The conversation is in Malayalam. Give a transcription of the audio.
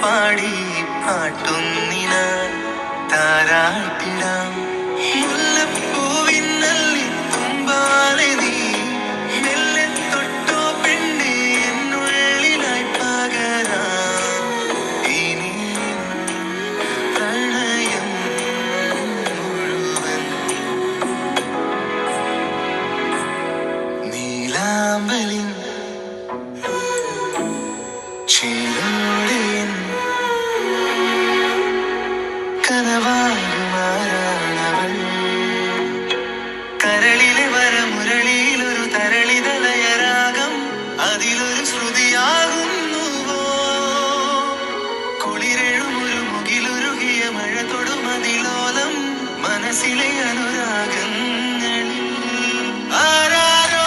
പാടി പാട്ടുന്നിന താരാട്ടിടാം. മുല്ലപ്പൂവിന്നല്ലി തുമ്പാലെ നീ മെല്ലെ തൊട്ടോ പെണ്ണെ എന്നുള്ളിലായി പകരാം. ഇനി പ്രണയം മുഴുവൻ നീലാമ്പലിൻ ചേലോടെയൻ കനവാകുമാരാണവൾ. കരളിലെ വരമുരളിയിലൊരു തരളിതലയരാഗം, അതിലൊരു ശ്രുതിയാകുന്നുവോ. കുളിരെഴുമൊരു മുകിലുരുകിയ മഴ തൊടുമതിലോലം, മനസ്സിലെ അനുരാഗം